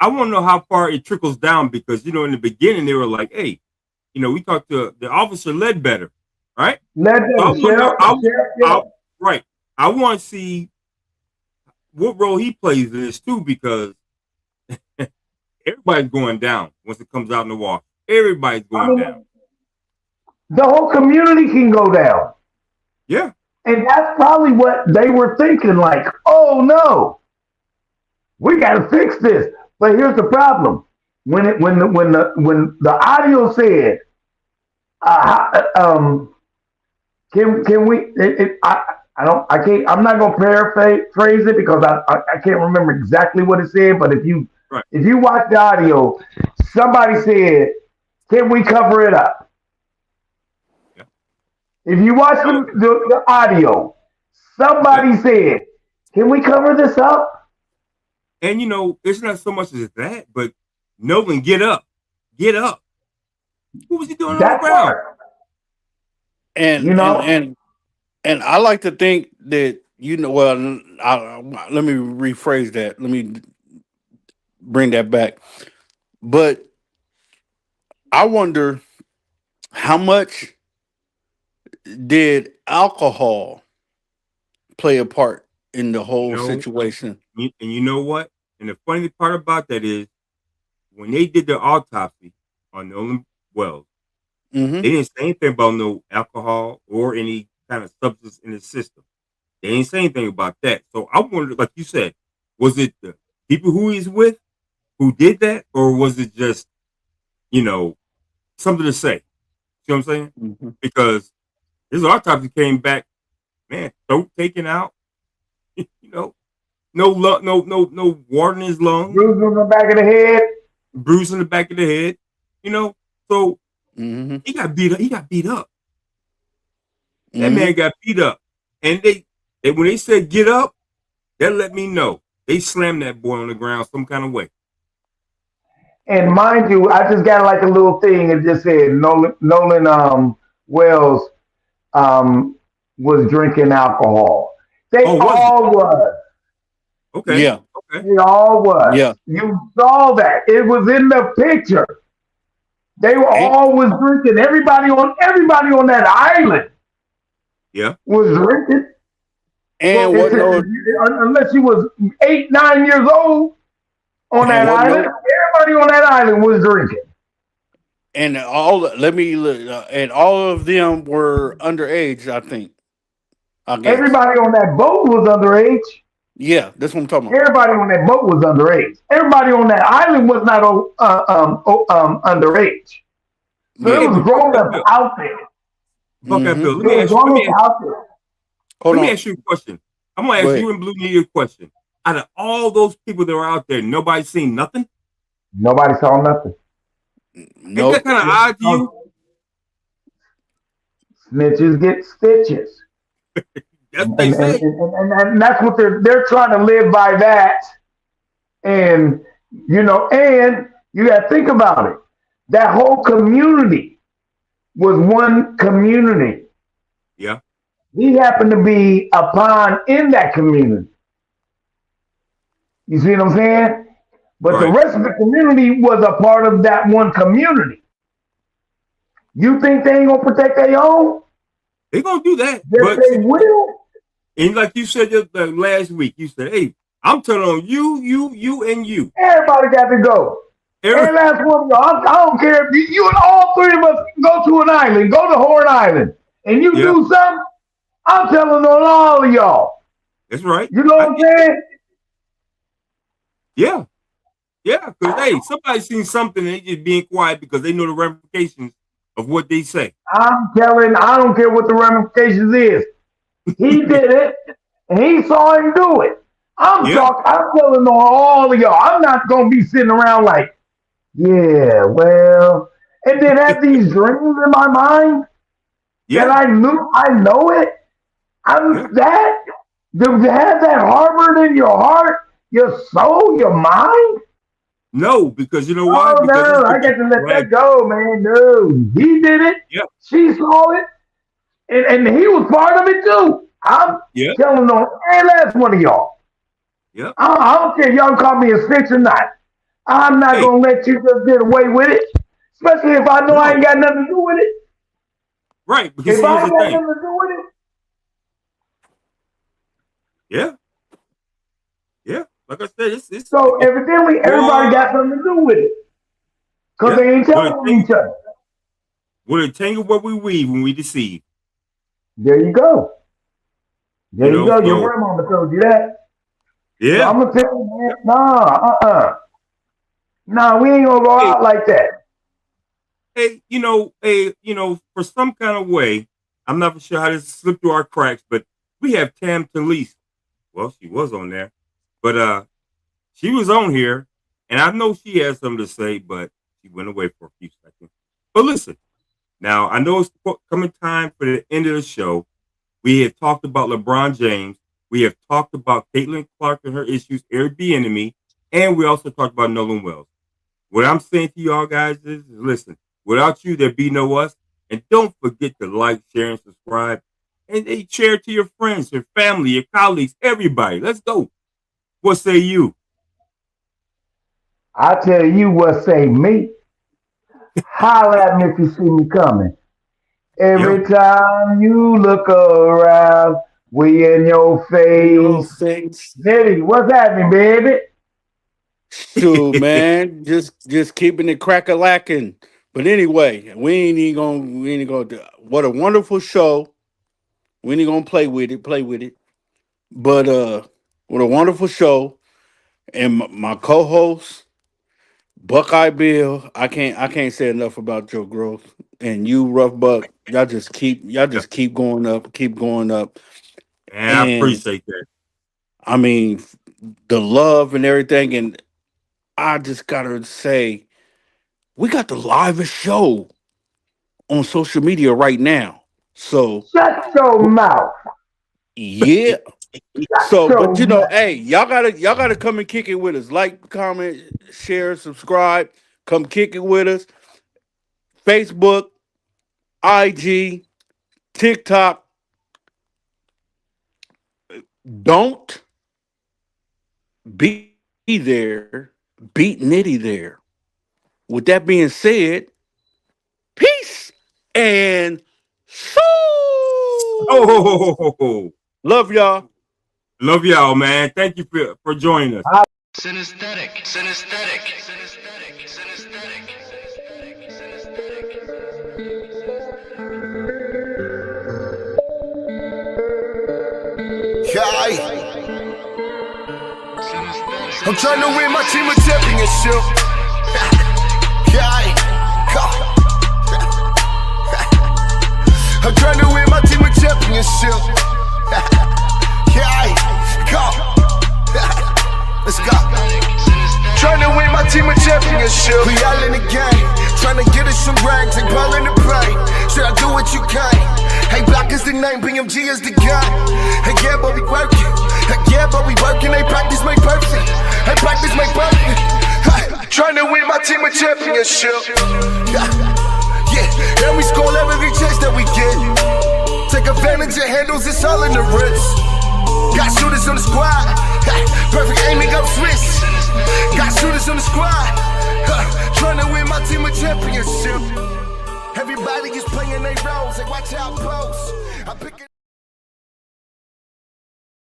I want to know how far it trickles down because in the beginning they were like, "Hey, we talked to the officer Ledbetter, right?" let So I them want to know. sheriff, yeah. Right. I want to see what role he plays in this too because everybody's going down once it comes out in the wash. Everybody's I going down. mean, the whole community can go down. Yeah. And that's probably what they were thinking, like, oh no, we gotta fix this. But here's the problem. When the audio said, can we I can't, I'm not gonna paraphrase it because I can't remember exactly what it said, but Right. if you watch the audio, somebody said, can we cover it up? Yeah. If you watch the audio, Yeah. somebody said, can we cover this up? And it's not so much as that, but Nolan, get up, get up. What was he doing on the That ground? part, And you and know, and and I like to think that well, let me rephrase that. Let me bring that back. But I wonder how much did alcohol play a part in the You whole know, situation? and you know what? And the funny part about that is when they did the autopsy on Nolan Wells, Mm-hmm. they didn't say anything about no alcohol or any kind of substance in his system. They didn't say anything about that. So I wondered, like you said, was it the people who he's with who did that, or was it just, something to say? See what I'm saying? Mm-hmm. Because his autopsy came back, man, throat taken out, no no water in his lungs, bruise on the back of the head. bruise in the back of the head, So Mm-hmm. he got beat up. He got beat up. That Mm-hmm. man got beat up. And they when they said get up, that let me know. They slammed that boy on the ground some kind of way. And mind you, I just got like a little thing. It just said Nolan Wells, um, was drinking alcohol. They Oh, was it? all was. Okay. Yeah, Okay. They all was. yeah. You saw that. It was in the picture. They were And, all was drinking. Everybody on that island Yeah. was drinking. and If what no unless you was 8, 9 years old on and that what island, no everybody on that island was drinking. and all let me and all of them were underage, I think. I guess. Everybody on that boat was underage. Yeah, that's what I'm talking about. Everybody on that boat was underage. Everybody on that island was not underage. So it Yeah. Hey, was but fuck grown that up bill. out there. Fuck that Mm-hmm. bill. It was grown up out there. Hold Let me on. ask you a question. I'm gonna Go ask ahead. you and Blue Media a question. Out of all those people that were out there, nobody seen nothing. Nobody saw nothing. Ain't that Nope. kind of odd to you? Snitches get stitches. That's what they And, and, say. and, and that's what they're trying to live by that. And and you got to think about it. That whole community was one community. Yeah. He happened to be a pawn in that community. You see what I'm saying? But the Right. rest of the community was a part of that one community. You think they ain't gonna protect their own? They gonna do that. Yes, But they see, will. and like you said just, last week, you said, "Hey, I'm telling on you, and you." Everybody got to go. Every And that's one of y'all. I don't care if you and all three of us go to an island, go to Horn Island, and you yeah, do something. I'm telling on all of y'all. that's right. You know I what I'm get that. saying? Yeah, yeah. Because hey, somebody seen something and they just being quiet because they know the ramifications of what they say. I'm telling. I don't care what the ramifications is. He did it, and he saw him do it. I'm Yeah, talking. I'm telling on all of y'all. I'm not gonna be sitting around like, yeah, well, and then have these dreams in my mind that yeah, I know it. yeah. I'm that. To have that harbored in your heart, your soul, your mind. No, because you know why? Oh Because it's no, I gonna got be to let that dragged. go, man. No, he did it. Yeah, She saw it, and he was part of it too. I'm yeah, telling on every last one of y'all. yeah. I don't care if y'all call me a snitch or not. I'm not Hey, gonna let you just get away with it, especially if I know I no, ain't got nothing to do with it. right? Because If see, I here's ain't the got thing. nothing to do with it, Yeah, yeah. Like I said, it's so evidently everybody boy. got something to do with it because Yeah. they ain't What a telling on tangle, each other. what a tangle what we weave when we deceive. There you go. You There you know, go. Your so grandmama told you that. So yeah. I'm gonna tell you, man, nah, we ain't gonna go Hey, out like that. for some kind of way, I'm not sure how this slipped through our cracks, but we have Tam Talese. Well, she was on there, but she was on here, and I know she has something to say, but she went away for a few seconds. But listen, now I know it's coming time for the end of the show. We have talked about LeBron James. We have talked about Caitlin Clark and her issues, Airbnb, and we also talked about Nolan Wells. What I'm saying to y'all guys is listen, without you, there'd be no us. And don't forget to like, share, and subscribe. And hey, share it to your friends, your family, your colleagues, everybody. Let's go. What say you? I tell you what, say me. Holler at me if you see me coming. Yeah. Every time you look around, we in your Your face. face. Nitty, what's happening, baby? Shoot, man. Just keeping it crack a lacking. But anyway, we ain't gonna do what a wonderful show. We ain't gonna play with it. But what a wonderful show. And my co-host, Buckeye Bill, I can't say enough about your growth. And you, Rough Buck, y'all Yeah. just keep going up. And I And appreciate that. I mean the love and everything. And I just gotta say, we got the livest show on social media right now. So Shut your mouth. yeah. Shut So, but your mouth. hey, y'all gotta come and kick it with us. Like, comment, share, subscribe. Come kick it with us. Facebook, IG, TikTok, Don't be there. Beat Nitty there. With that being said, peace and soul. Oh, Love y'all. love y'all, man. Thank you for joining us. Synesthetic, synesthetic, synesthetic, synesthetic, synesthetic, synesthetic. I'm trying to win my team a championship. I'm trying to win my team a championship. Let's go. Trying to win my team a championship. We all in the game, trying to get us some ranks. Ain't ballin' the pay. Should I do what you can? Hey, Block is the name, BMG is the guy. Hey, yeah, but we working. Hey, yeah, but we working. They practice make perfect. Hey, practice make perfect. Hey, trying to win my team a championship. Yeah, and we score every chance that we get. Take advantage of handles, it's all in the wrist. Got shooters on the squad. Perfect aiming up Swiss. Got shooters on the squad. Trying to win my team a championship. Everybody is playing their roles. Hey, watch out, pose. I pick it.